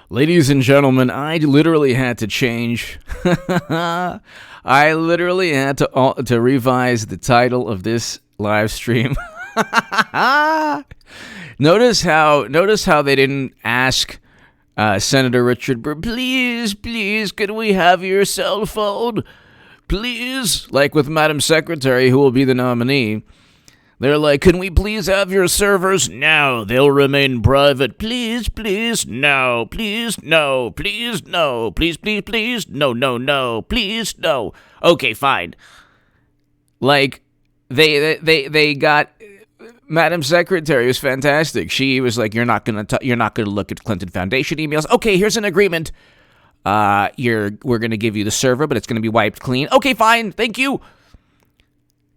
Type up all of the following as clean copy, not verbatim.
Ladies and gentlemen, I literally had to change. I literally had to revise the title of this live stream. Notice how they didn't ask Senator Richard Burr, please, can we have your cell phone? Please, like with Madam Secretary, who will be the nominee. They're like, can we please have your servers? No, they'll remain private. Please, no, please, no, please, no, please, no, please, no. Okay, fine. Like, they got Madam Secretary was fantastic. She was like, you're not gonna look at Clinton Foundation emails. Okay, here's an agreement. We're gonna give you the server, but it's gonna be wiped clean. Okay, fine, thank you.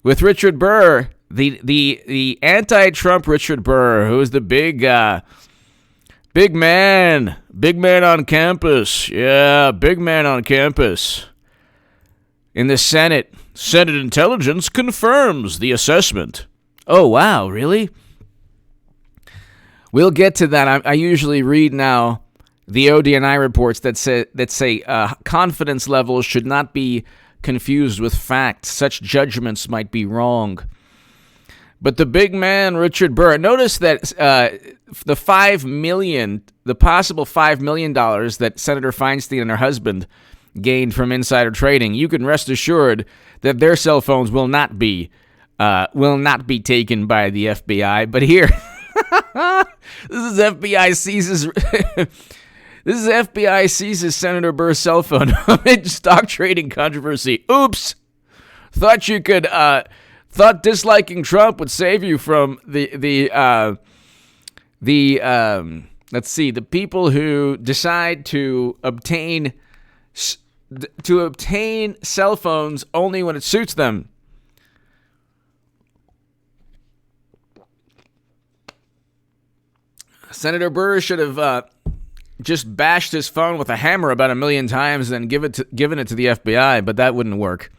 With Richard Burr. The anti-Trump Richard Burr, who is the big man on campus. Yeah, big man on campus. In the Senate intelligence confirms the assessment. Oh, wow, really? We'll get to that. I usually read now the ODNI reports that say confidence levels should not be confused with fact. Such judgments might be wrong. But the big man, Richard Burr, notice that the possible $5 million that Senator Feinstein and her husband gained from insider trading, you can rest assured that their cell phones will not be taken by the FBI. But here, this is FBI seizes Senator Burr's cell phone amid stock trading controversy. Oops, thought disliking Trump would save you from the people who decide to obtain cell phones only when it suits them. Senator Burr should have just bashed his phone with a hammer about 1 million times and then given it to the FBI, but that wouldn't work.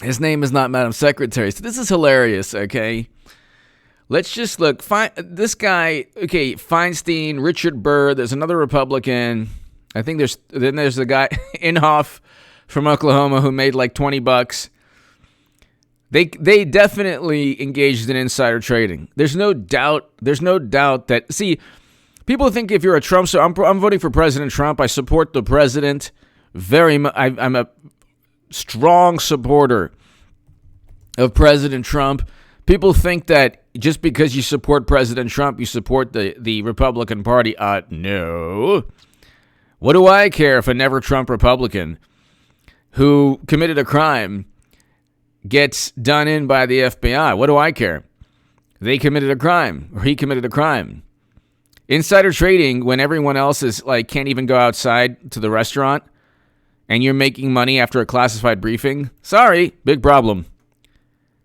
His name is not Madam Secretary. So this is hilarious, okay? Let's just look. This guy, okay, Feinstein, Richard Burr, there's another Republican. I think there's the guy, Inhofe from Oklahoma, who made like $20. They definitely engaged in insider trading. There's no doubt that, see, people think if you're a Trump, so I'm voting for President Trump. I support the president very much. I'm a strong supporter of President Trump. People think that just because you support President Trump, you support the Republican Party. No. What do I care if a never Trump Republican who committed a crime gets done in by the FBI? What do I care? They committed a crime, or he committed a crime. Insider trading, when everyone else is like can't even go outside to the restaurant, and you're making money after a classified briefing, sorry, big problem.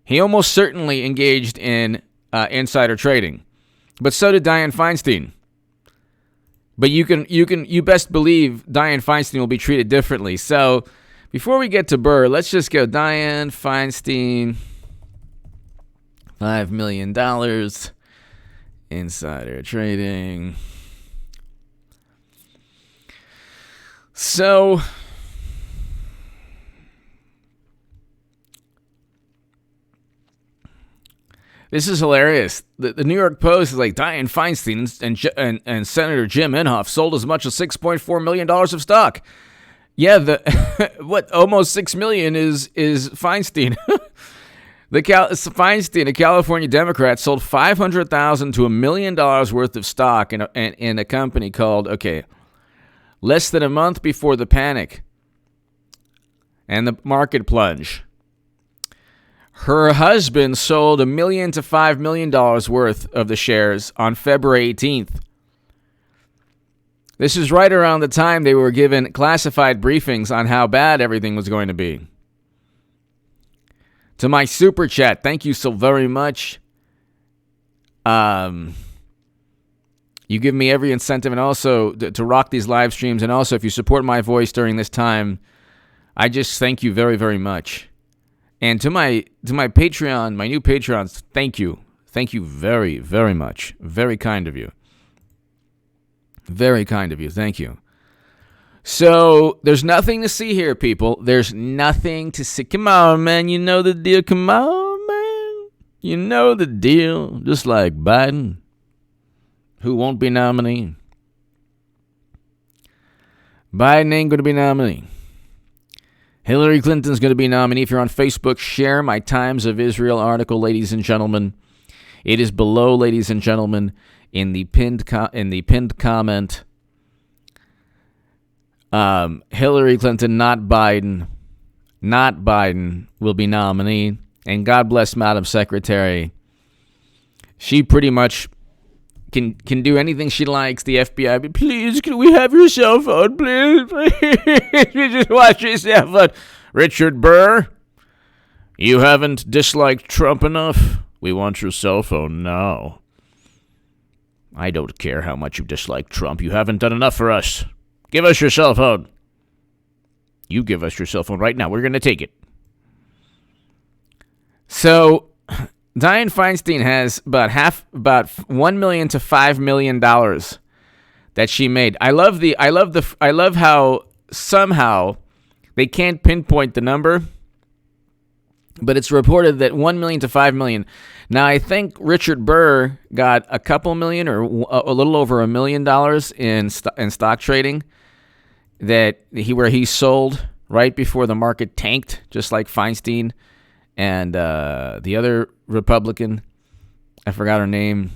He almost certainly engaged in insider trading, but so did Dianne Feinstein. But you best believe Dianne Feinstein will be treated differently. So before we get to Burr, let's just go Dianne Feinstein, $5 million, insider trading. So this is hilarious. The New York Post is like, Dianne Feinstein and Senator Jim Inhofe sold as much as $6.4 million of stock. Yeah, almost $6 million is Feinstein. Feinstein, a California Democrat, sold $500,000 to $1 million worth of stock in a company called, less than a month before the panic and the market plunge. Her husband sold $1 million to $5 million worth of the shares on February 18th. This is right around the time they were given classified briefings on how bad everything was going to be. To my super chat, thank you so very much. You give me every incentive, and also to rock these live streams, and also if you support my voice during this time, I just thank you very, very much. And to my Patreon, my new Patreons, thank you. Thank you very, very much. Very kind of you. Very kind of you. Thank you. So there's nothing to see here, people. There's nothing to see. Come on, man. You know the deal. Come on, man. You know the deal. Just like Biden, who won't be nominee. Biden ain't going to be nominee. Hillary Clinton's going to be nominee. If you're on Facebook, share my Times of Israel article, ladies and gentlemen. It is below, ladies and gentlemen, in the pinned comment. Hillary Clinton, not Biden, will be nominee. And God bless Madam Secretary. She pretty much can do anything she likes. The FBI, but please, can we have your cell phone, please? You just watch your cell phone. Richard Burr, you haven't disliked Trump enough. We want your cell phone now. I don't care how much you dislike Trump. You haven't done enough for us. Give us your cell phone. You give us your cell phone right now. We're going to take it. So, Dianne Feinstein has about $1 million to $5 million that she made. I love how somehow they can't pinpoint the number, but it's reported that $1 million to $5 million. Now, I think Richard Burr got a couple million or a little over $1 million in stock trading where he sold right before the market tanked, just like Feinstein and the other Republican. I forgot her name.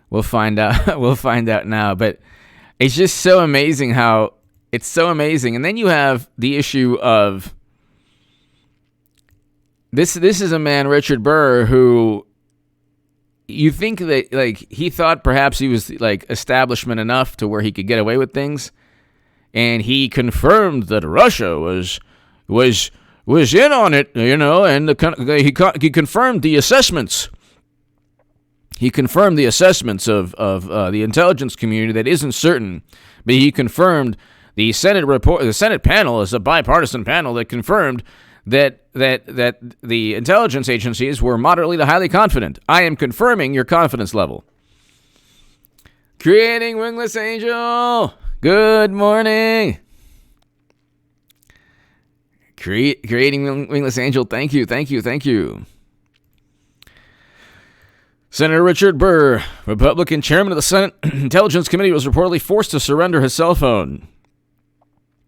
We'll find out. We'll find out now. But it's just so amazing how it's so amazing. And then you have the issue of this is a man, Richard Burr, who you think that like he thought perhaps he was like establishment enough to where he could get away with things, and he confirmed that Russia was in on it, and he confirmed the assessments. He confirmed the assessments of the intelligence community that isn't certain, but he confirmed the Senate report. The Senate panel is a bipartisan panel that confirmed that the intelligence agencies were moderately to highly confident. I am confirming your confidence level. Creating Wingless Angel. Good morning. Creating Wingless Angel. Thank you. Senator Richard Burr, Republican chairman of the Senate Intelligence Committee, was reportedly forced to surrender his cell phone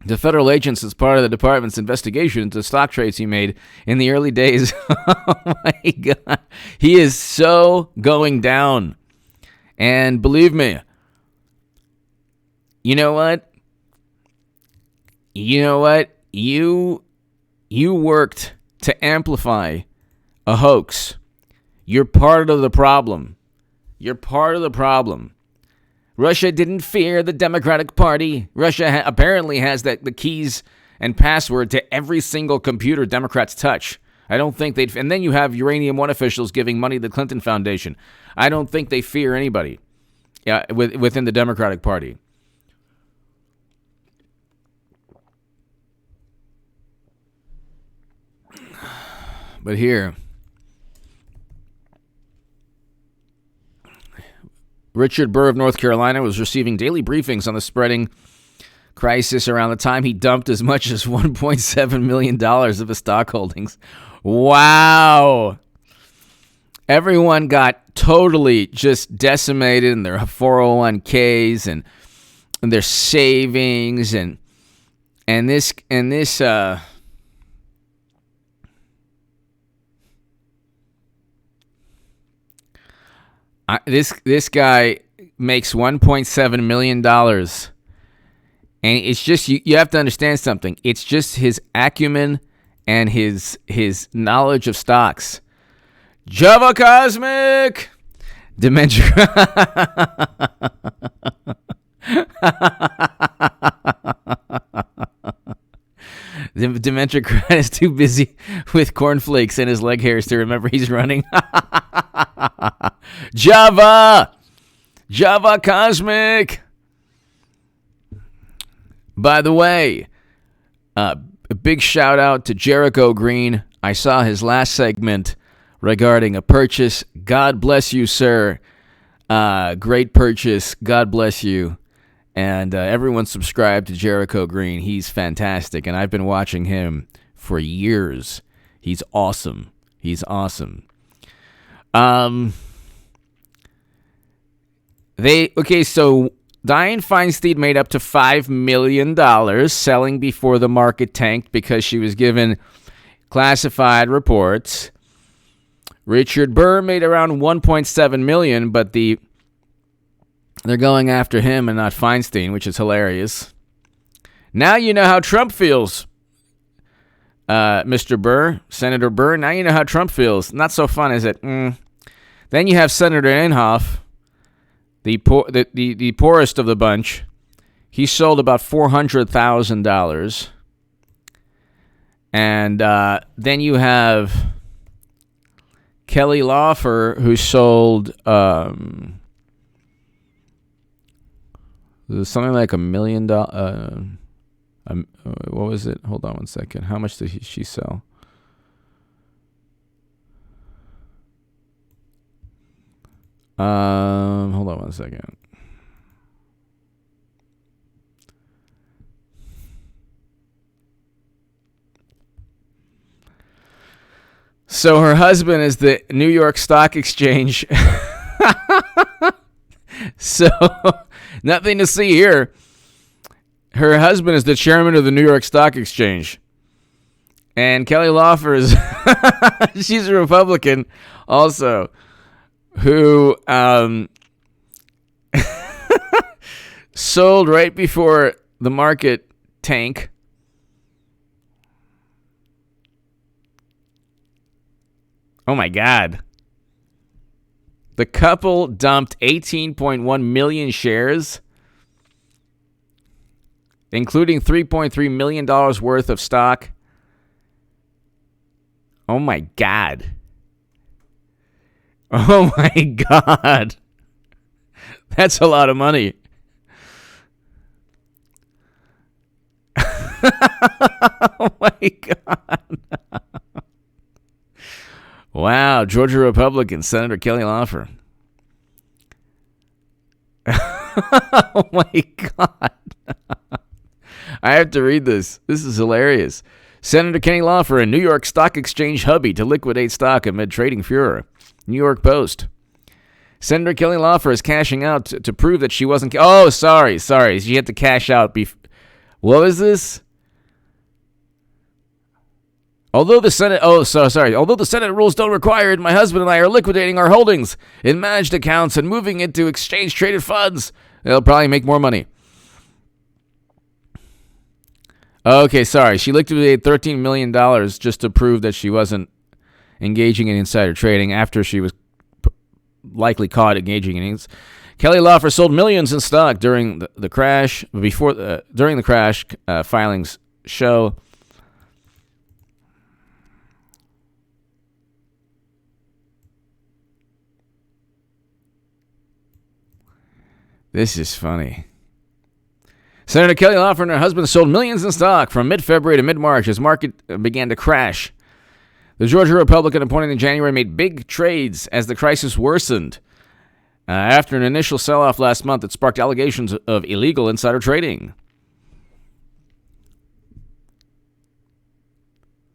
to federal agents as part of the department's investigation into stock trades he made in the early days. Oh my God. He is so going down. And believe me, you know what? You worked to amplify a hoax. You're part of the problem. Russia didn't fear the Democratic Party. Russia apparently has the keys and password to every single computer Democrats touch. I don't think they'd... And then you have Uranium One officials giving money to the Clinton Foundation. I don't think they fear anybody within the Democratic Party. But here... Richard Burr of North Carolina was receiving daily briefings on the spreading crisis around the time he dumped as much as $1.7 million of his stock holdings. Wow. Everyone got totally just decimated in their 401ks and their savings and this This guy makes $1.7 million. And it's just, you have to understand something. It's just his acumen and his knowledge of stocks. Java Cosmic! Dementia. Dementia is too busy with cornflakes and his leg hairs to remember he's running. Java Cosmic. By the way, a big shout out to Jericho Green. I saw his last segment regarding a purchase. God bless you, sir. Great purchase. God bless you. And everyone subscribe to Jericho Green. He's fantastic, and I've been watching him for years. He's awesome. So Dianne Feinstein made up to $5 million selling before the market tanked because she was given classified reports. Richard Burr made around $1.7 million, but they're going after him and not Feinstein, which is hilarious. Now you know how Trump feels, Mr. Burr, Senator Burr. Now you know how Trump feels. Not so fun, is it? Then you have Senator Inhofe, the poorest of the bunch. He sold about $400,000. And then you have Kelly Loeffler, who sold something like $1 million. What was it? Hold on one second. How much did she sell? Hold on one second. So her husband is the New York Stock Exchange. So nothing to see here. Her husband is the chairman of the New York Stock Exchange. And Kelly Loeffler is, she's a Republican also, who sold right before the market tank. Oh my God. The couple dumped 18.1 million shares, including $3.3 million worth of stock. Oh my God. Oh my God. That's a lot of money. Oh my God. Wow, Georgia Republican, Senator Kelly Loeffler. Oh my God. I have to read this. This is hilarious. Senator Kenny Loeffler in New York Stock Exchange hubby to liquidate stock amid trading furor. New York Post. Senator Kelly Loeffler is cashing out to prove that she wasn't... Oh, sorry. She had to cash out. What was this? Although the Senate rules don't require it, my husband and I are liquidating our holdings in managed accounts and moving into exchange-traded funds. They'll probably make more money. Okay, sorry. She liquidated $13 million just to prove that she wasn't engaging in insider trading after she was likely caught engaging in it. Kelly Loeffler sold millions in stock during the crash. During the crash, filings show. This is funny. Senator Kelly Loeffler and her husband sold millions in stock from mid-February to mid-March as market began to crash. The Georgia Republican appointed in January made big trades as the crisis worsened. After an initial sell-off last month, it sparked allegations of illegal insider trading.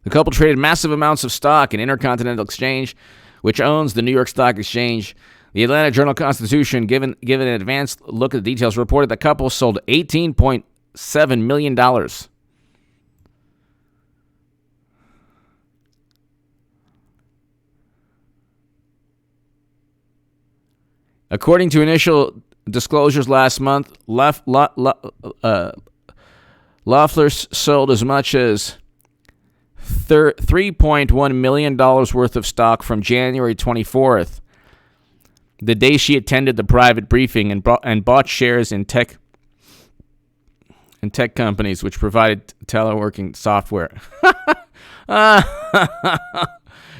The couple traded massive amounts of stock in Intercontinental Exchange, which owns the New York Stock Exchange. The Atlanta Journal-Constitution, given an advanced look at the details, reported the couple sold $18.7 million. According to initial disclosures last month, Loeffler sold as much as $3.1 million worth of stock from January 24th, the day she attended the private briefing, and bought shares in tech companies which provided teleworking software.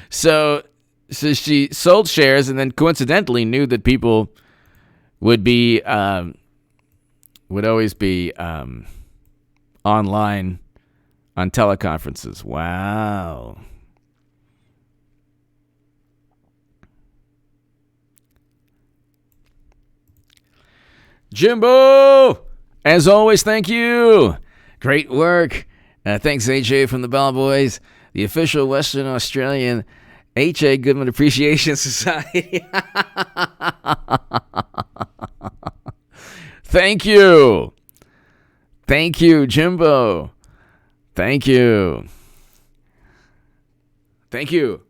So she sold shares and then coincidentally knew that people would always be online on teleconferences. Wow. Jimbo, as always, thank you. Great work. Thanks, AJ from the Bell Boys, the official Western Australian H.A. Goodman Appreciation Society. Thank you. Thank you, Jimbo. Thank you. Thank you.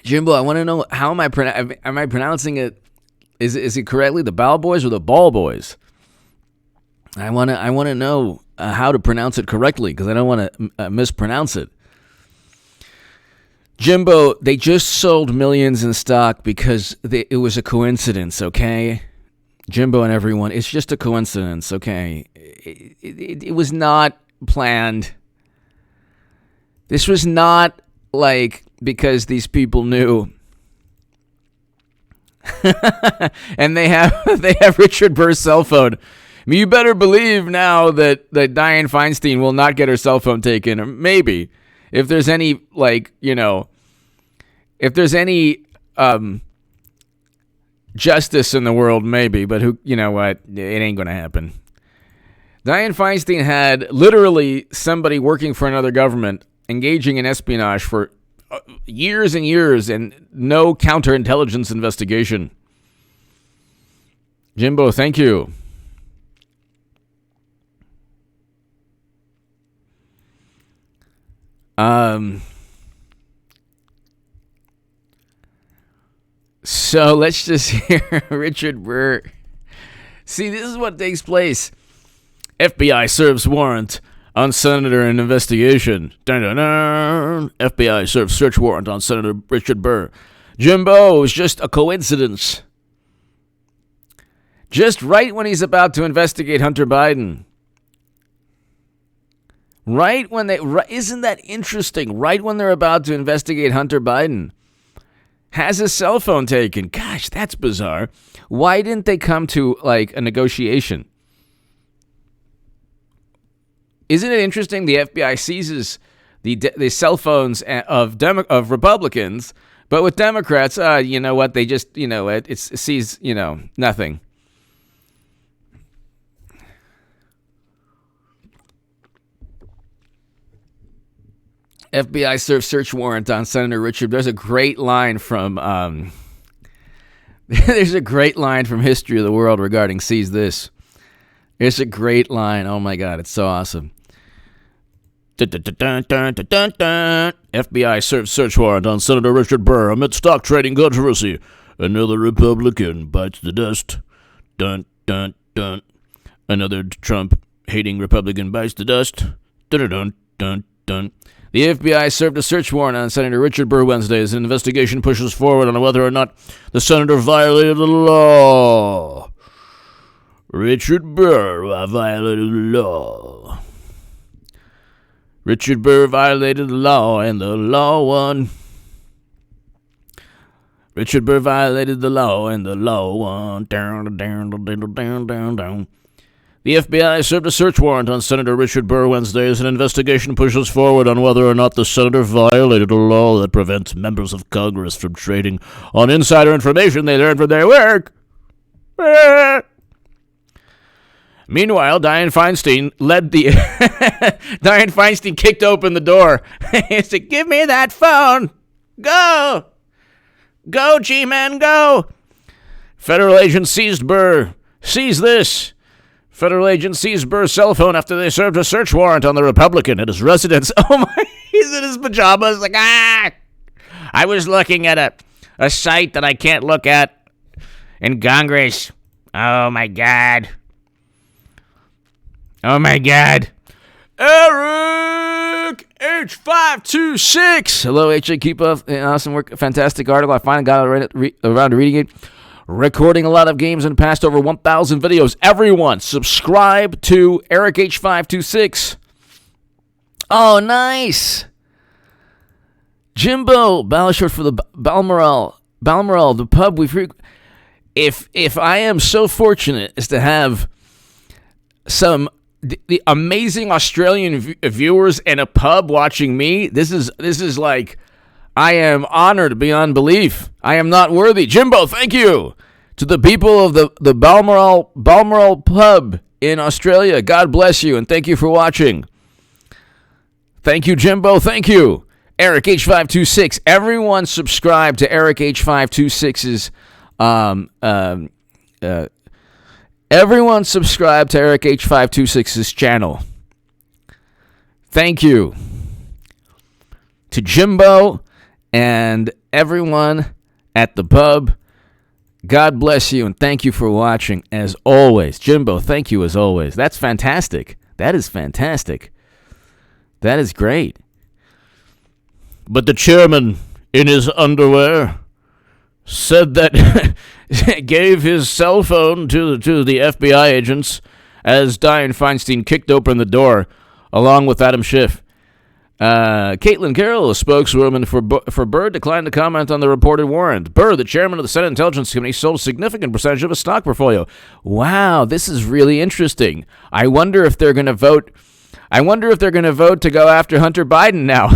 Jimbo, I want to know, how am I pronouncing it? Is it correctly the Ball Boys or the Ball Boys? I want to know how to pronounce it correctly, because I don't want to mispronounce it. Jimbo, they just sold millions in stock because it was a coincidence, okay? Jimbo and everyone, it's just a coincidence, okay? It was not planned. This was not like because these people knew. And they have Richard Burr's cell phone. I mean, you better believe now that Dianne Feinstein will not get her cell phone taken, or maybe. If there's any, if there's any justice in the world, maybe, but you know what? It ain't going to happen. Dianne Feinstein had literally somebody working for another government engaging in espionage for years and years and no counterintelligence investigation. Jimbo, thank you. So let's just hear Richard Burr. See, this is what takes place. FBI serves warrant on Senator in investigation. Dun, dun, dun. FBI serves search warrant on Senator Richard Burr. Jimbo, it was just a coincidence. Just right when he's about to investigate Hunter Biden. Right when isn't that interesting? Right when they're about to investigate Hunter Biden, has his cell phone taken. Gosh, that's bizarre. Why didn't they come to a negotiation? Isn't it interesting? The FBI seizes the cell phones of Republicans, but with Democrats, you know what? They just it sees nothing. FBI serves search warrant on Senator Richard. There's a great line from History of the World regarding Seize This. It's a great line. Oh my God, it's so awesome. FBI serves search warrant on Senator Richard Burr amid stock trading controversy. Another Republican bites the dust. Dun dun dun. Another Trump-hating Republican bites the dust. Dun dun dun dun. The FBI served a search warrant on Senator Richard Burr Wednesday as an investigation pushes forward on whether or not the senator violated the law. Richard Burr violated the law. Richard Burr violated the law, and the law won. Richard Burr violated the law, and the law won. Down, down, down, down, down, down. The FBI served a search warrant on Senator Richard Burr Wednesday as an investigation pushes forward on whether or not the senator violated a law that prevents members of Congress from trading on insider information they learned from their work. Meanwhile, Dianne Feinstein Dianne Feinstein kicked open the door. He said, "Give me that phone. Go. Go, G-Man, go." Federal agents seized Burr. Seize this. Federal agents seized Burr's cell phone after they served a search warrant on the Republican at his residence. Oh my, he's in his pajamas like, I was looking at a site that I can't look at in Congress. Oh my God. Oh my God. Eric H526. Hello, HA. Keep up. Awesome work. Fantastic article. I finally got around to reading it. Recording a lot of games and passed over 1,000 videos. Everyone, subscribe to Eric H526. Oh, nice. Jimbo, Balashort for the Balmoral, the pub we frequent. If I am so fortunate as to have some the amazing Australian viewers in a pub watching me, this is like, I am honored beyond belief. I am not worthy. Jimbo, thank you. To the people of the Balmoral pub in Australia, God bless you and thank you for watching. Thank you, Jimbo. Thank you. Eric H526. Everyone subscribe to Eric H526's everyone subscribe to Eric H526's channel. Thank you to Jimbo and everyone at the pub. God bless you and thank you for watching as always. Jimbo, thank you as always. That's fantastic. That is fantastic. That is great. But the chairman, in his underwear, said that gave his cell phone to the FBI agents as Dianne Feinstein kicked open the door along with Adam Schiff. Caitlin Carroll, a spokeswoman for Burr, declined to comment on the reported warrant. Burr, the chairman of the Senate Intelligence Committee, sold a significant percentage of his stock portfolio. Wow, this is really interesting. I wonder if they're going to vote to go after Hunter Biden now.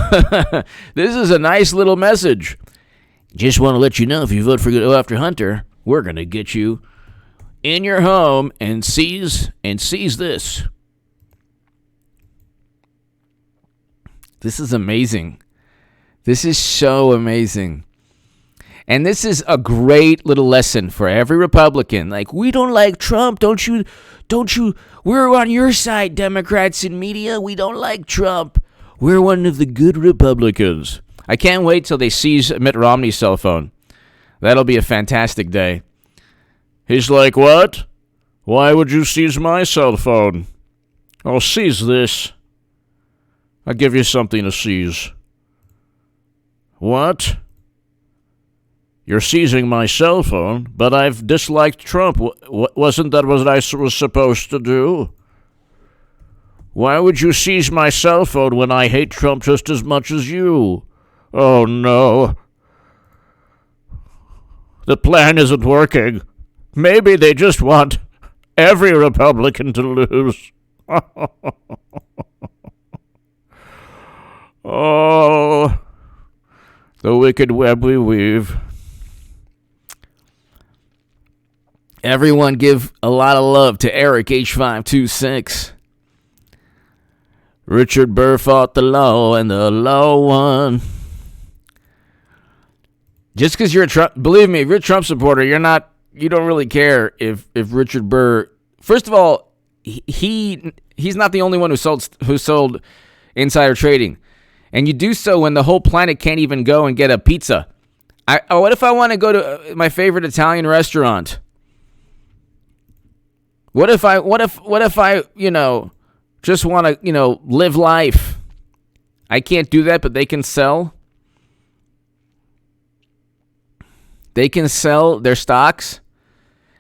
This is a nice little message. Just want to let you know, if you vote for go after Hunter, we're going to get you in your home and seize this. This is amazing. This is so amazing. And this is a great little lesson for every Republican. Like, we don't like Trump. Don't you, we're on your side, Democrats and media. We don't like Trump. We're one of the good Republicans. I can't wait till they seize Mitt Romney's cell phone. That'll be a fantastic day. He's like, what? Why would you seize my cell phone? I'll seize this. I'll give you something to seize. What? You're seizing my cell phone, but I've disliked Trump. Wasn't that what I was supposed to do? Why would you seize my cell phone when I hate Trump just as much as you? Oh, no. The plan isn't working. Maybe they just want every Republican to lose. Oh, the wicked web we weave. Everyone give a lot of love to Eric H526. Richard Burr fought the law and the law won. Just because you're a Trump, believe me, if you're a Trump supporter, you don't really care if Richard Burr. First of all, he's not the only one who sold insider trading. And you do so when the whole planet can't even go and get a pizza. What if I want to go to my favorite Italian restaurant? What if I, just want to, live life? I can't do that, but they can sell. They can sell their stocks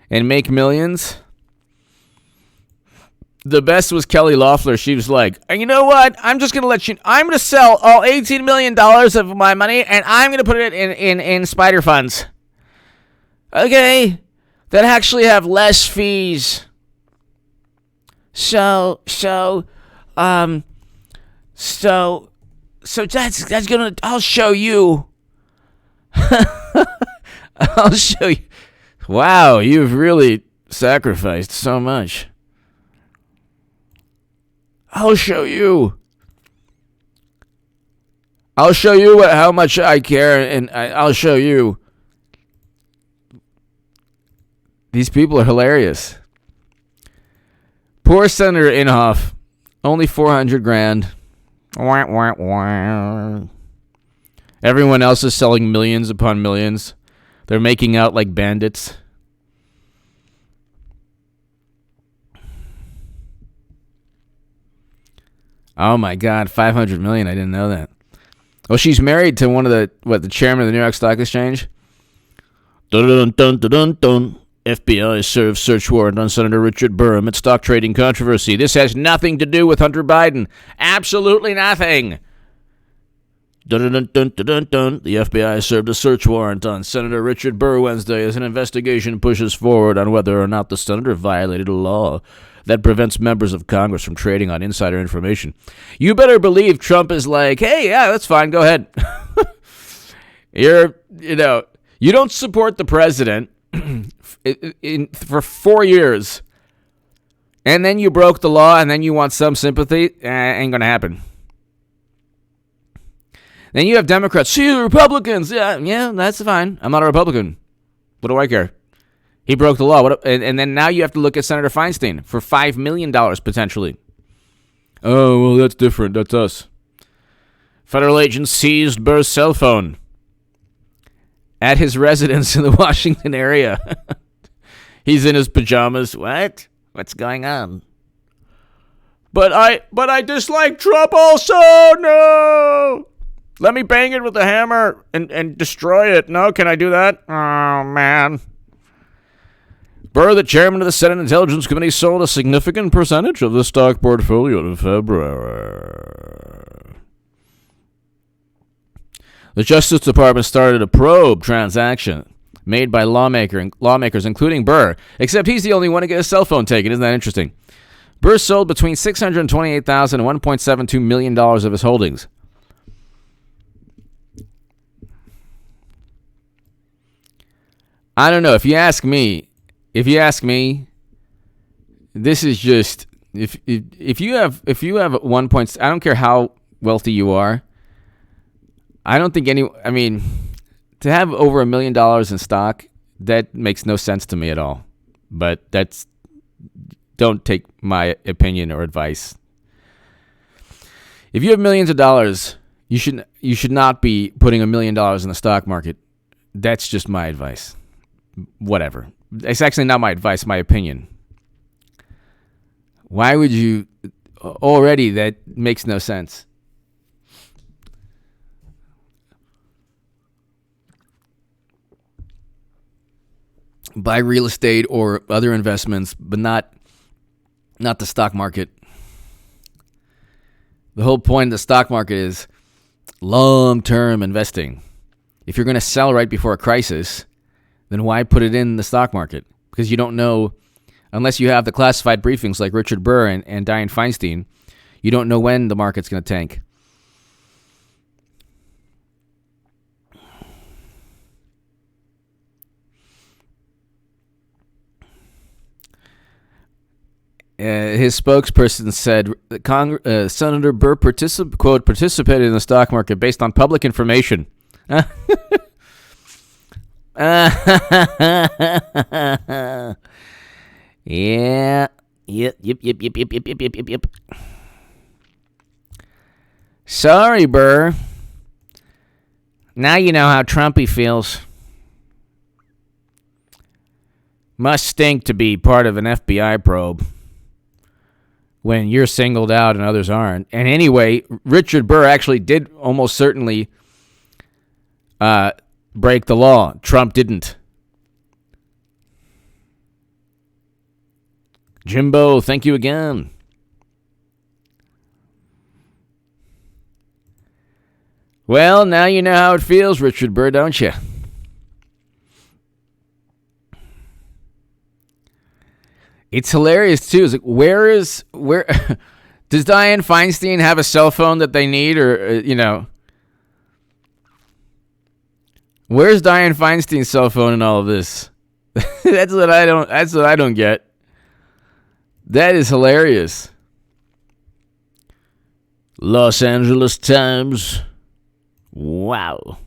and make millions. The best was Kelly Loeffler. She was like, you know what? I'm just going to I'm going to sell all $18 million of my money, and I'm going to put it in spider funds. Okay. That actually have less fees. So that's going to, I'll show you. I'll show you. Wow, you've really sacrificed so much. I'll show you. I'll show you how much I care, and I'll show you. These people are hilarious. Poor Senator Inhofe, only $400,000. Wah, wah, wah. Everyone else is selling millions upon millions. They're making out like bandits. Oh my God, 500 million! I didn't know that. Well, she's married to one of the chairman of the New York Stock Exchange. Dun dun dun dun dun dun. FBI serves search warrant on Senator Richard Burr amid stock trading controversy. This has nothing to do with Hunter Biden. Absolutely nothing. Dun dun dun dun dun dun. The FBI served a search warrant on Senator Richard Burr Wednesday as an investigation pushes forward on whether or not the senator violated a law that prevents members of Congress from trading on insider information. You better believe Trump is like, hey, yeah, that's fine, go ahead. You don't support the president, for 4 years, and then you broke the law, and then you want some sympathy, ain't going to happen. Then you have Democrats, see the Republicans. Yeah, that's fine. I'm not a Republican. What do I care? He broke the law. And then now you have to look at Senator Feinstein for $5 million potentially. Oh, well, that's different. That's us. Federal agents seized Burr's cell phone at his residence in the Washington area. He's in his pajamas. What? What's going on? But I dislike Trump also. No. Let me bang it with a hammer and destroy it. No, can I do that? Oh, man. Burr, the chairman of the Senate Intelligence Committee, sold a significant percentage of the stock portfolio in February. The Justice Department started a probe transaction made by lawmakers, including Burr, except he's the only one to get his cell phone taken. Isn't that interesting? Burr sold between $628,000 and $1.72 million of his holdings. I don't know. If you ask me, this is just if you have 1 point. I don't care how wealthy you are. I don't think to have over $1 million in stock, that makes no sense to me at all. But don't take my opinion or advice. If you have millions of dollars, you should not be putting $1 million in the stock market. That's just my advice. Whatever. It's actually not my advice, my opinion. Why would you? Already, that makes no sense. Buy real estate or other investments, but not the stock market. The whole point of the stock market is long-term investing. If you're going to sell right before a crisis, then why put it in the stock market? Because you don't know, unless you have the classified briefings like Richard Burr and Dianne Feinstein, you don't know when the market's going to tank. His spokesperson said Senator Burr participated in the stock market based on public information. Yeah. Yep. Sorry, Burr. Now you know how Trumpy feels. Must stink to be part of an FBI probe when you're singled out and others aren't. And anyway, Richard Burr actually did almost certainly break the law. Trump didn't. Jimbo, thank you again. Well, now you know how it feels, Richard Burr, don't you? It's hilarious, too. It's like, where does Dianne Feinstein have a cell phone that they need, or, where's Dianne Feinstein's cell phone in all of this? That's what I don't get. That is hilarious. Los Angeles Times. Wow.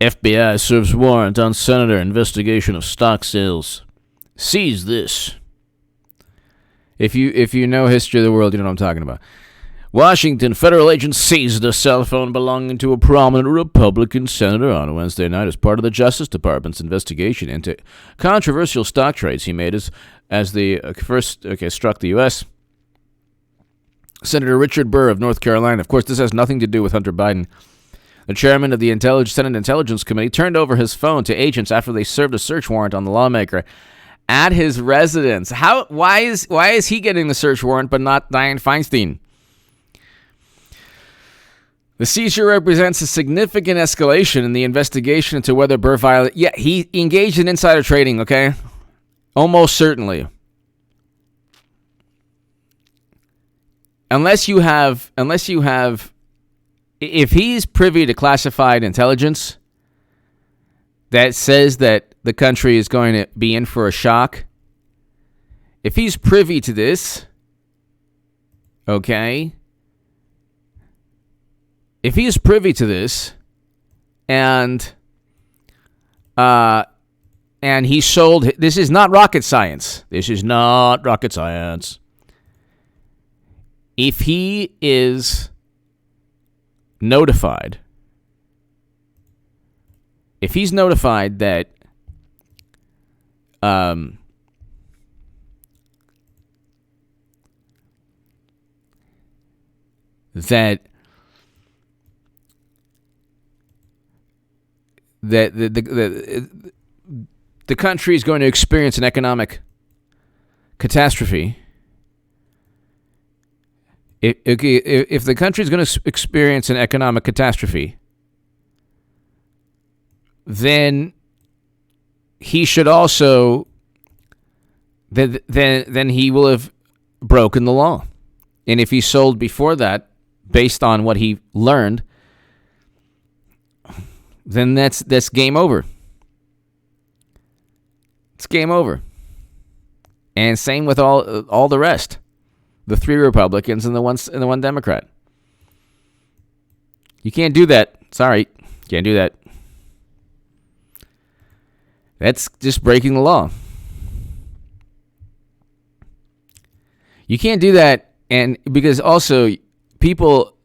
FBI serves warrant on Senator investigation of stock sales. Seize this. If you know history of the world, you know what I'm talking about. Washington federal agents seized a cell phone belonging to a prominent Republican senator on Wednesday night as part of the Justice Department's investigation into controversial stock trades he made as the first struck the U.S. Senator Richard Burr of North Carolina. Of course, this has nothing to do with Hunter Biden. The chairman of the Senate Intelligence Committee turned over his phone to agents after they served a search warrant on the lawmaker at his residence. Why is he getting the search warrant but not Dianne Feinstein? The seizure represents a significant escalation in the investigation into whether Burr violated. Yeah, he engaged in insider trading, okay? Almost certainly. Unless you have if he's privy to classified intelligence that says that the country is going to be in for a shock, if he's privy to this, okay, if he is privy to this, and he sold, this is not rocket science. This is not rocket science. If he is notified, if he's notified that that the country is going to experience an economic catastrophe, if the country is going to experience an economic catastrophe, then he should also, then he will have broken the law. And if he sold before that, based on what he learned, then that's game over. It's game over. And same with all the rest. The 3 Republicans and the one Democrat. You can't do that. Sorry. Can't do that. That's just breaking the law. You can't do that, and because also people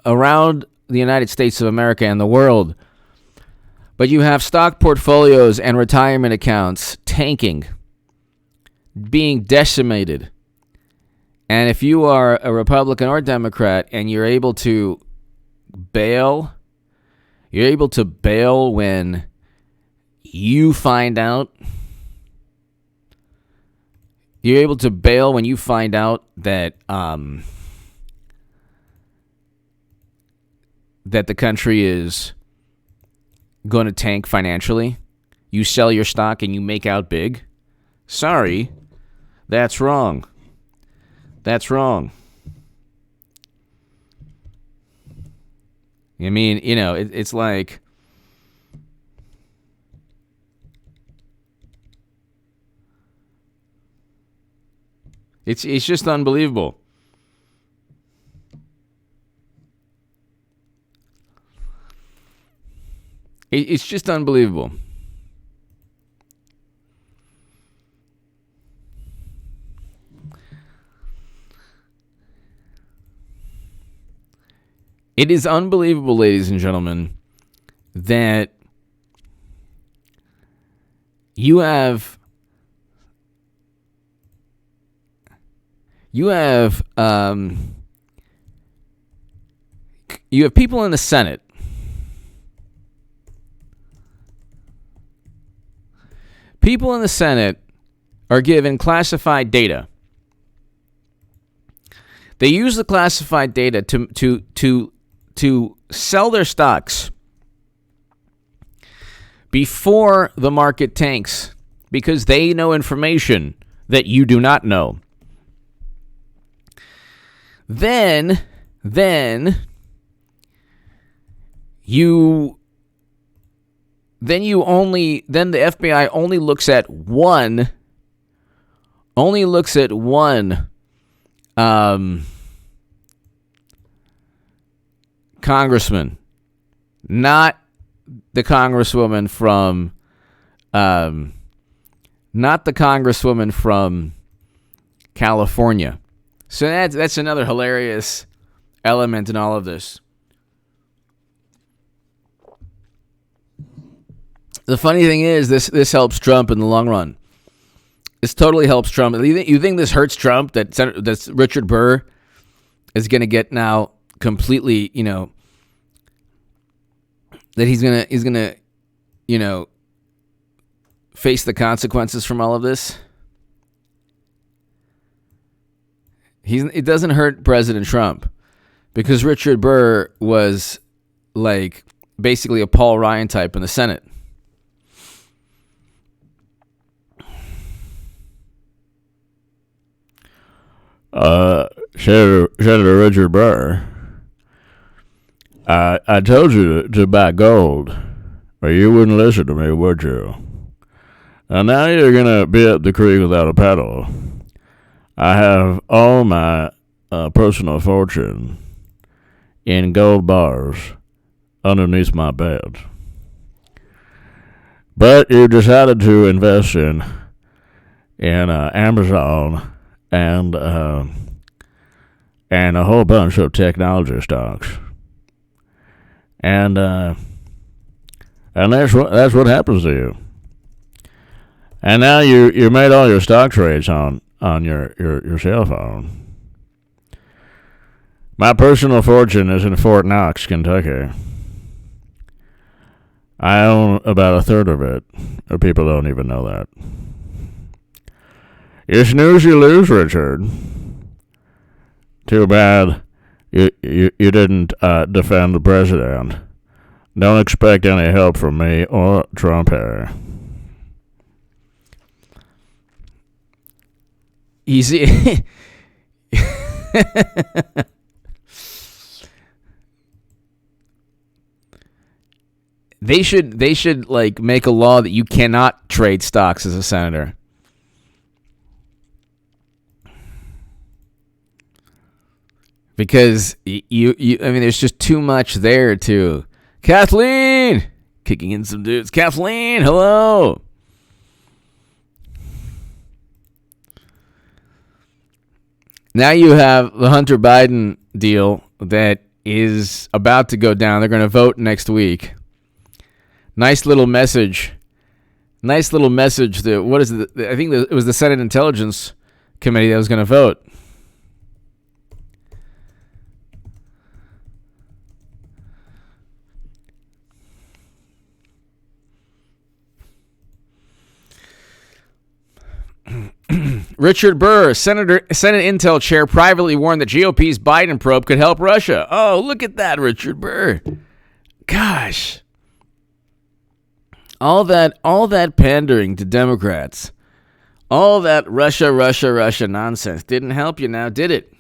around the United States of America and the world, but you have stock portfolios and retirement accounts tanking, being decimated. And if you are a Republican or Democrat and you're able to bail when you find out, you're able to bail when you find out that that the country is going to tank financially. You sell your stock and you make out big. Sorry, that's wrong. That's wrong. I mean, it's like, it's just unbelievable. It's just unbelievable. It is unbelievable, ladies and gentlemen, that you have people in the Senate are given classified data. They use the classified data to sell their stocks before the market tanks because they know information that you do not know. Then the FBI only looks at one congressman, not the congresswoman from California. So that's another hilarious element in all of this. The funny thing is, this helps Trump in the long run. This totally helps Trump. You think this hurts Trump that Richard Burr is going to get now completely, that he's gonna face the consequences from all of this? It doesn't hurt President Trump because Richard Burr was like basically a Paul Ryan type in the Senate. Senator Richard Burr, I told you to buy gold, but you wouldn't listen to me, would you? And now you're gonna be up the creek without a paddle. I have all my personal fortune in gold bars underneath my bed. But you decided to invest in Amazon and a whole bunch of technology stocks, and that's what happens to you. And now you made all your stock trades on your cell phone. My personal fortune is in Fort Knox, Kentucky. I own about a third of it. People don't even know that. You snooze, you lose, Richard. Too bad you didn't defend the president. Don't expect any help from me or Trump here. Easy. They should like make a law that you cannot trade stocks as a senator. Because you I mean there's just too much there to Kathleen kicking in some dudes. Kathleen, hello. Now you have the Hunter Biden deal that is about to go down. They're going to vote next week. Nice little message. That, what is it? I think it was the Senate Intelligence Committee that was going to vote. Richard Burr, Senate Intel chair, privately warned the GOP's Biden probe could help Russia. Oh, look at that, Richard Burr. Gosh. All that pandering to Democrats, all that Russia nonsense didn't help you now, did it?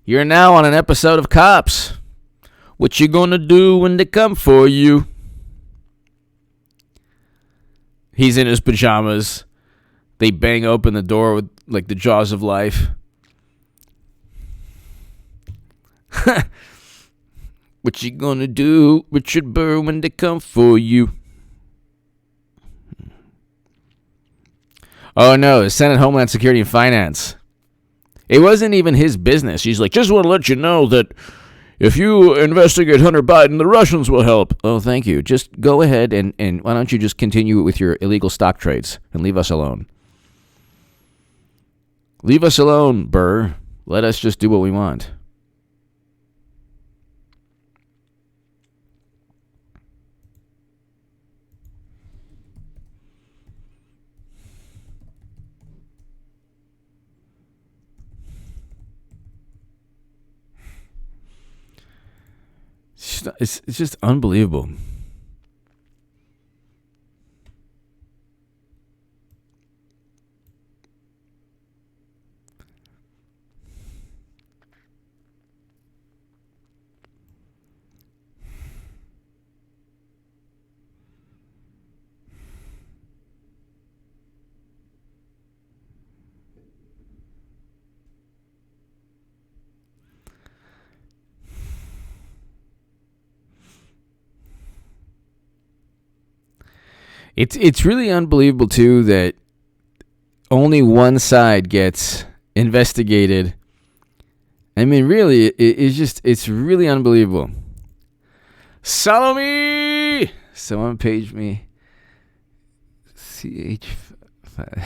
You're now on an episode of Cops. What you gonna do when they come for you? He's in his pajamas. They bang open the door with like the jaws of life. What you gonna do, Richard Burr, when they come for you? Oh no, Senate Homeland Security and Finance. It wasn't even his business. He's like, just want to let you know that if you investigate Hunter Biden, the Russians will help. Oh, thank you. Just go ahead and why don't you just continue with your illegal stock trades and leave us alone? Leave us alone, Burr. Let us just do what we want. It's just unbelievable. It's really unbelievable too that only one side gets investigated. I mean, really, it's really unbelievable. Salome, someone paged me. CH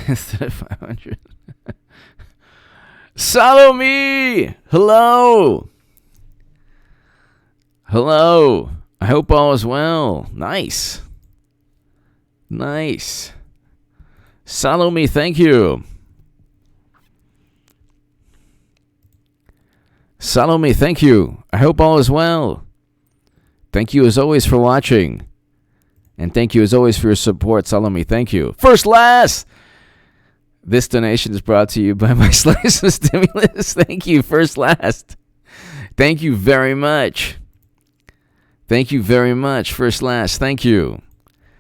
instead of 500. Salome, hello. I hope all is well. Nice. Salome, thank you. Salome, thank you. I hope all is well. Thank you as always for watching. And thank you as always for your support, Salome. Thank you. First, last. This donation is brought to you by my slice of stimulus. Thank you, first, last. Thank you very much. Thank you very much. First last. Thank you.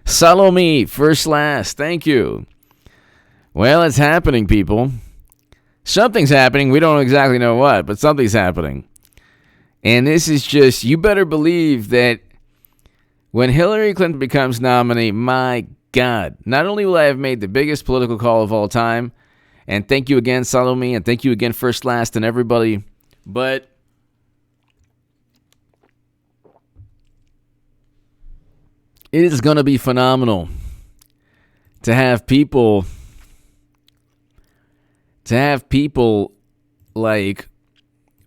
Salome. First last. Thank you. Well, it's happening, people. Something's happening. We don't exactly know what, but something's happening. And this is just, you better believe that when Hillary Clinton becomes nominee, my God, not only will I have made the biggest political call of all time, and thank you again, Salome, and thank you again, First Last, and everybody, but it is going to be phenomenal to have people like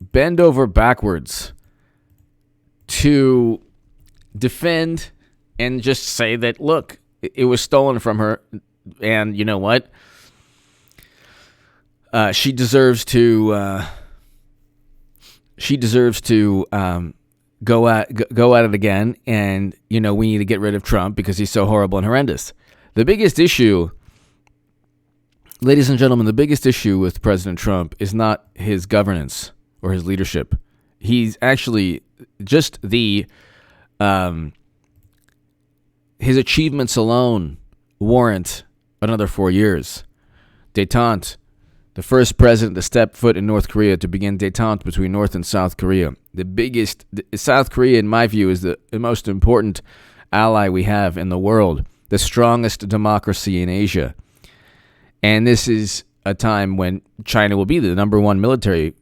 bend over backwards to defend and just say that, look, it was stolen from her, and you know what? She deserves to. She deserves to go at it again, and we need to get rid of Trump because he's so horrible and horrendous. The biggest issue, ladies and gentlemen, the biggest issue with President Trump is not his governance or his leadership. He's actually just his achievements alone warrant another 4 years. Détente. The first president to step foot in North Korea to begin détente between North and South Korea. South Korea, in my view, is the most important ally we have in the world. The strongest democracy in Asia. And this is a time when China will be the number one military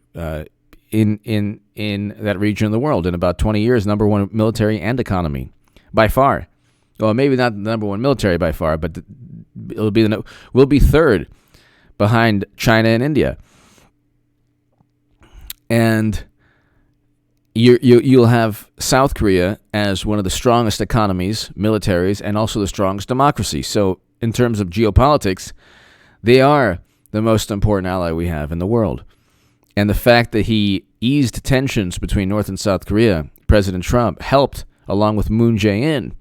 in that region of the world. In about 20 years, number one military and economy. By far. Well, maybe not the number one military by far, but we'll be third behind China and India. And you'll have South Korea as one of the strongest economies, militaries, and also the strongest democracy. So in terms of geopolitics, they are the most important ally we have in the world. And the fact that he eased tensions between North and South Korea, President Trump, helped, along with Moon Jae-in.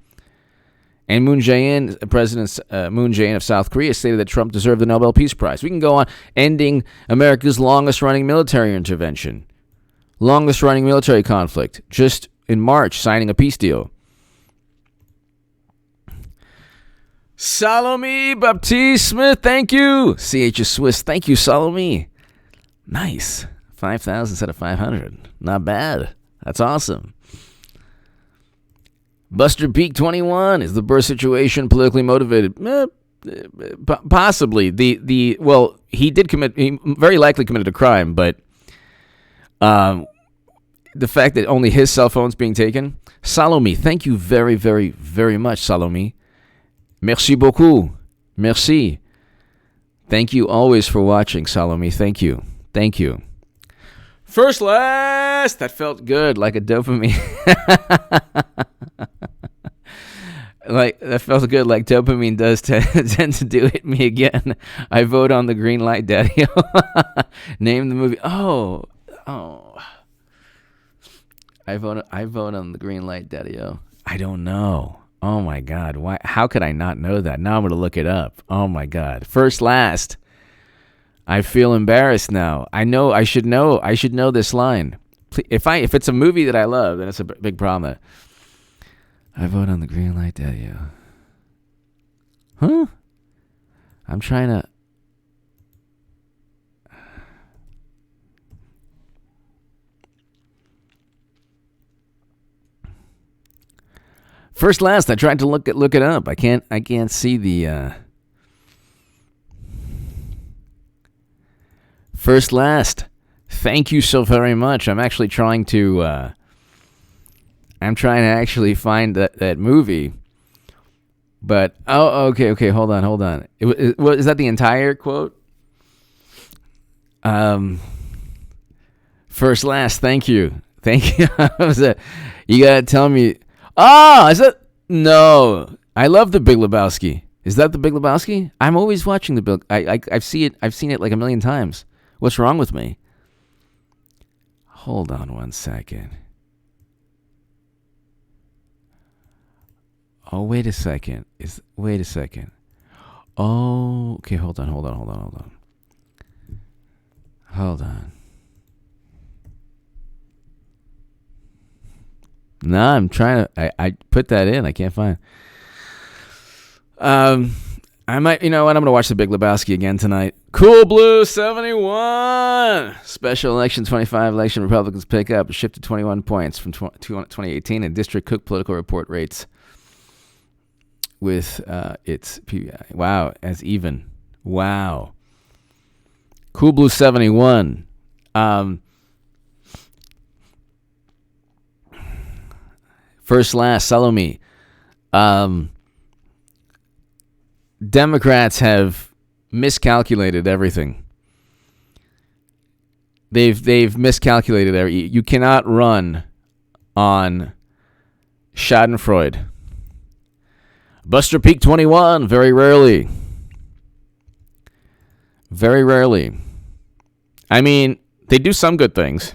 And President Moon Jae-in of South Korea stated that Trump deserved the Nobel Peace Prize. We can go on ending America's longest-running military intervention, longest-running military conflict, just in March, signing a peace deal. Salome Baptiste Smith, thank you. CH is Swiss, thank you, Salome. Nice. 5,000 instead of 500. Not bad. That's awesome. Buster Peak 21, is the Burr situation politically motivated? Possibly. He very likely committed a crime, but the fact that only his cell phone's being taken. Salome, thank you very, very, very much, Salome. Merci beaucoup. Merci. Thank you always for watching, Salome. Thank you. Thank you. First last, that felt good, like a dopamine. That felt good, like dopamine does tend to do hit me again. I vote on the green light, Daddy. Name the movie. Oh. I vote on the green light, Daddy. I don't know. Oh my God. Why? How could I not know that? Now I'm gonna look it up. Oh my God. First last. I feel embarrassed now. I know I should know this line. If it's a movie that I love, then it's a big problem. I vote on the green light, Daddy. Huh? I'm trying to. First last, I tried to look it up. I can't see the First last. Thank you so very much. I'm actually trying to actually find that movie. But okay, hold on. Is that the entire quote? First last, thank you. You gotta tell me. Is that? No. I love The Big Lebowski. Is that The Big Lebowski? I'm always watching The Big. I've seen it like a million times. What's wrong with me? Hold on one second. Oh, wait a second. Wait a second. Oh, okay, hold on. Hold on. No, I'm trying to. I put that in. I can't find. I might. You know what? I'm gonna watch The Big Lebowski again tonight. Cool Blue 71. Special election 25 election. Republicans pick up a shift to 21 points from 2018 and district cook political report rates with its PBI. Wow, as even. Wow. Cool Blue 71. First, last, Salome. Democrats have miscalculated everything. They've miscalculated everything. You cannot run on Schadenfreude. Buster Peak 21, very rarely. Very rarely. I mean, they do some good things.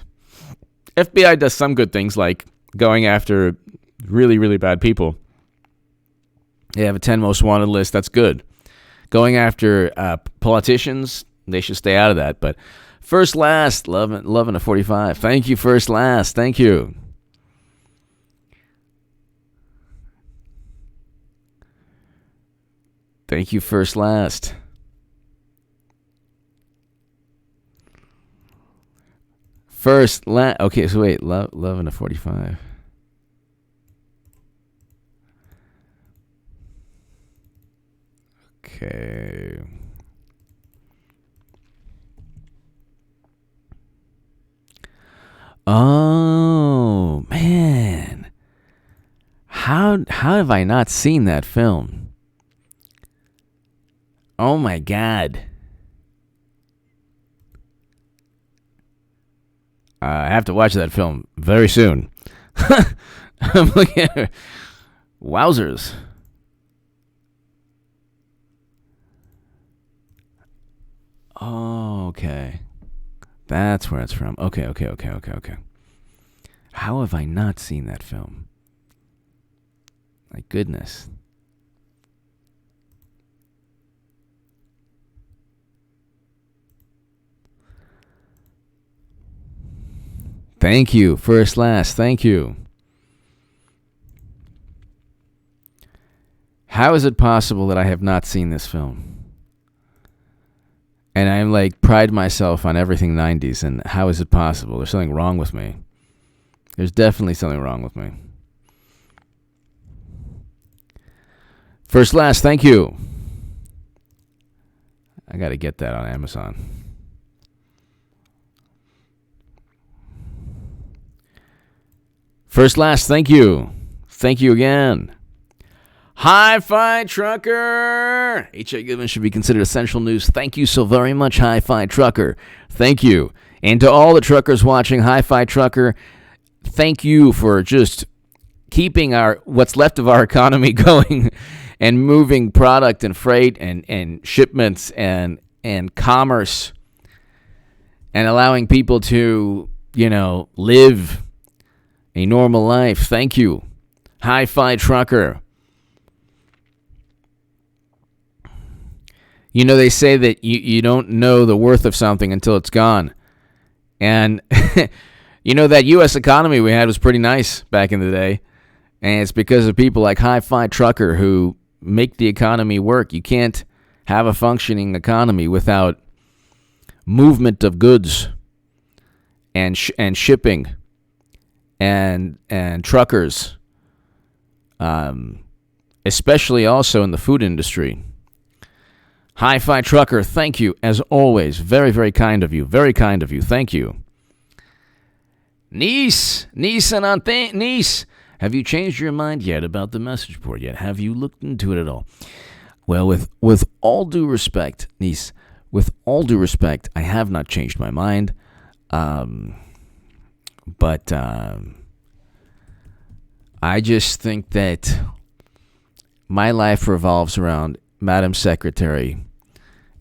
FBI does some good things like going after really, really bad people. They have a 10 most wanted list. That's good. Going after politicians, they should stay out of that. But first, last, 11 to 45. Thank you, first, last. Thank you. Thank you, first, last. First, last. Okay, so wait, 11 to 45. Okay. Oh, man. How have I not seen that film? Oh my God. I have to watch that film very soon. I'm looking at it. Wowzers. Oh, okay. That's where it's from. Okay. How have I not seen that film? My goodness. Thank you. First, last. Thank you. How is it possible that I have not seen this film? And I'm like, pride myself on everything 90s. And how is it possible? There's something wrong with me. There's definitely something wrong with me. First, last. Thank you. I got to get that on Amazon. First, last, thank you. Thank you again. Hi-Fi Trucker. H.A. Goodman should be considered essential news. Thank you so very much, Hi-Fi Trucker. Thank you. And to all the truckers watching, Hi-Fi Trucker, thank you for just keeping what's left of our economy going and moving product and freight and shipments and commerce and allowing people to, live a normal life. Thank you. Hi-Fi Trucker. They say that you don't know the worth of something until it's gone. And, that U.S. economy we had was pretty nice back in the day. And it's because of people like Hi-Fi Trucker who make the economy work. You can't have a functioning economy without movement of goods and shipping and truckers, especially also in the food industry. Hi-Fi Trucker, thank you, as always. Very, very kind of you. Very kind of you. Thank you. Niece, have you changed your mind yet about the message board yet? Have you looked into it at all? Well, with all due respect, niece, with all due respect, I have not changed my mind. But I just think that my life revolves around Madam Secretary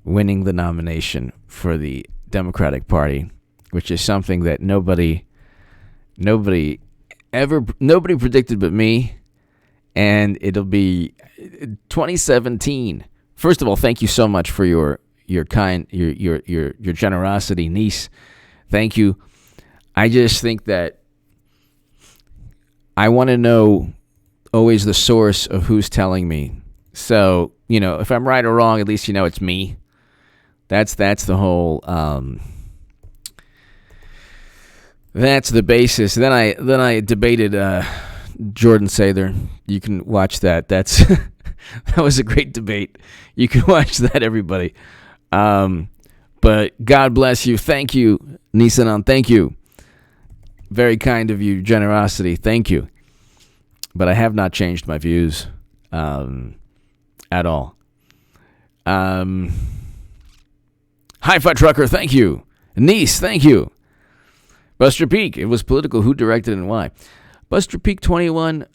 winning the nomination for the Democratic Party, which is something that nobody predicted but me, and it'll be 2017. First of all, thank you so much for your generosity, niece. Thank you. I just think that I want to know always the source of who's telling me. So, if I'm right or wrong, at least it's me. That's the whole that's the basis. Then I debated Jordan Sather. You can watch that. That was a great debate. You can watch that, everybody. But God bless you. Thank you, Nisanon. Thank you. Very kind of you. Generosity. Thank you. But I have not changed my views at all. Hi-Fi Trucker, thank you. Nice, thank you. Buster Peak, it was political. Who directed and why? Buster Peak 21,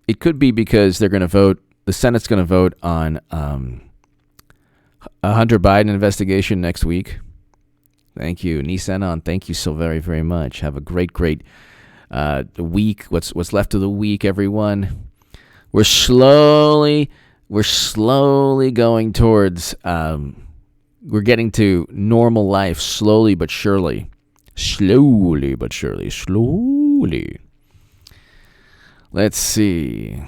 it could be because they're going to vote, the Senate's going to vote on a Hunter Biden investigation next week. Thank you. Nisanon, thank you so very, very much. Have a great week. What's left of the week, everyone. We're slowly going towards, we're getting to normal life, slowly but surely. Slowly. Let's see.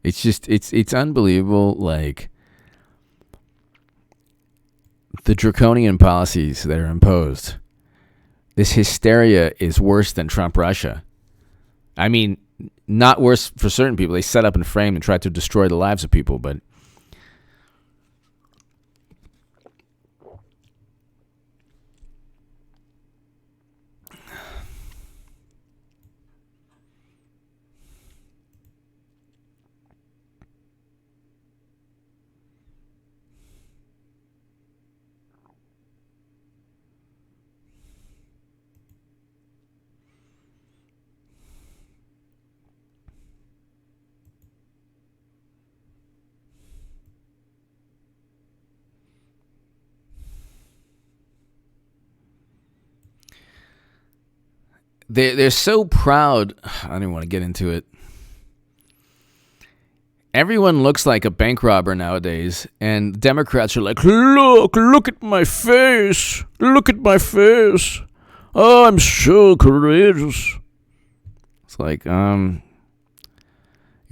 It's unbelievable, like, the draconian policies that are imposed. This hysteria is worse than Trump Russia. I mean, not worse for certain people. They set up and frame and try to destroy the lives of people, but they're so proud. I don't even want to get into it. Everyone looks like a bank robber nowadays, and Democrats are like, look at my face. Look at my face. Oh, I'm so courageous. It's like, you're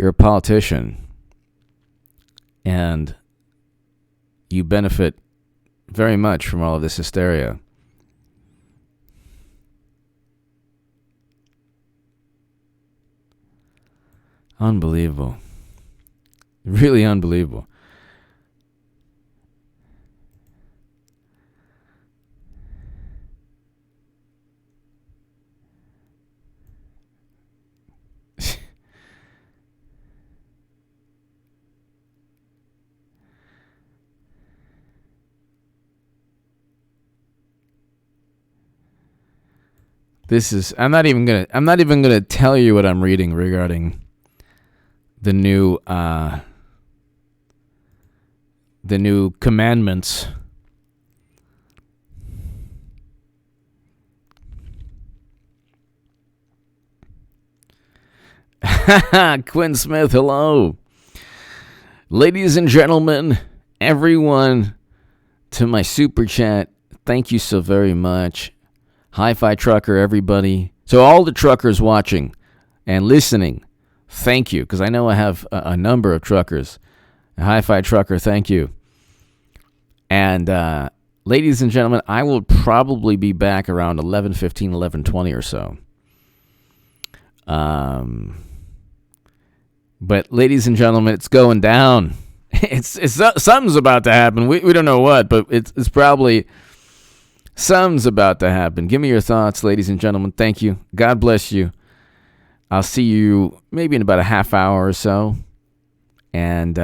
a politician, and you benefit very much from all of this hysteria. Unbelievable. Really unbelievable. I'm not even gonna tell you what I'm reading regarding the new commandments. Quinn Smith, hello. Ladies and gentlemen, everyone, to my super chat, thank you so very much. Hi-Fi Trucker, everybody. So all the truckers watching and listening, thank you, because I know I have a number of truckers. Hi-Fi Trucker, thank you. And ladies and gentlemen, I will probably be back around 11:15, 11:20 or so. But ladies and gentlemen, it's going down. It's something's about to happen. We don't know what, but it's probably something's about to happen. Give me your thoughts, ladies and gentlemen. Thank you. God bless you. I'll see you maybe in about a half hour or so. And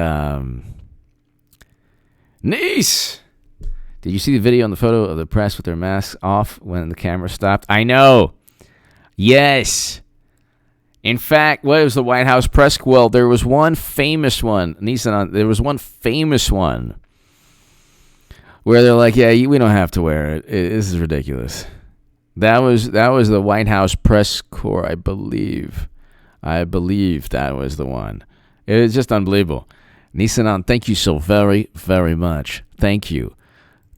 nice. Did you see the video on the photo of the press with their masks off when the camera stopped? I know. Yes. In fact, what was the White House press? Well, there was one famous one. There was one famous one where they're like, "Yeah, we don't have to wear it. This is ridiculous." That was the White House press corps, I believe. I believe that was the one. It was just unbelievable. Nissan, thank you so very, very much. Thank you.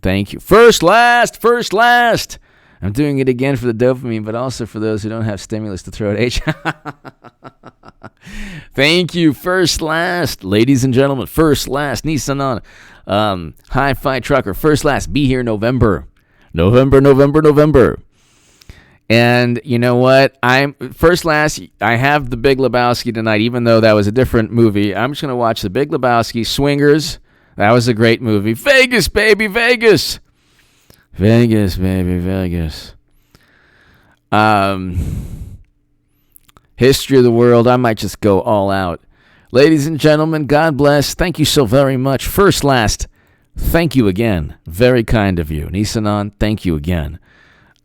Thank you. First, last. I'm doing it again for the dopamine, but also for those who don't have stimulus to throw at H. Thank you. First, last. Ladies and gentlemen, first, last. Nissan Hi-Fi Trucker. First, last. Be here November. November. And you know what? I'm first, last. I have The Big Lebowski tonight, even though that was a different movie. I'm just going to watch The Big Lebowski. Swingers. That was a great movie. Vegas, baby, Vegas. Vegas, baby, Vegas. History of the world. I might just go all out. Ladies and gentlemen, God bless. Thank you so very much. First, last. Thank you again. Very kind of you. Nissan, thank you again.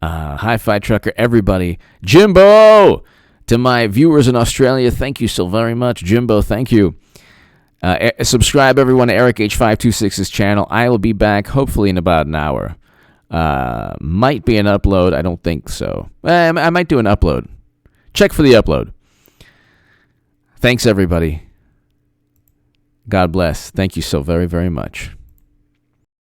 Hi-Fi Trucker, everybody. Jimbo! To my viewers in Australia, thank you so very much. Jimbo, thank you. Subscribe, everyone, to Eric H526's channel. I will be back, hopefully, in about an hour. Might be an upload. I don't think so. I might do an upload. Check for the upload. Thanks, everybody. God bless. Thank you so very, very much.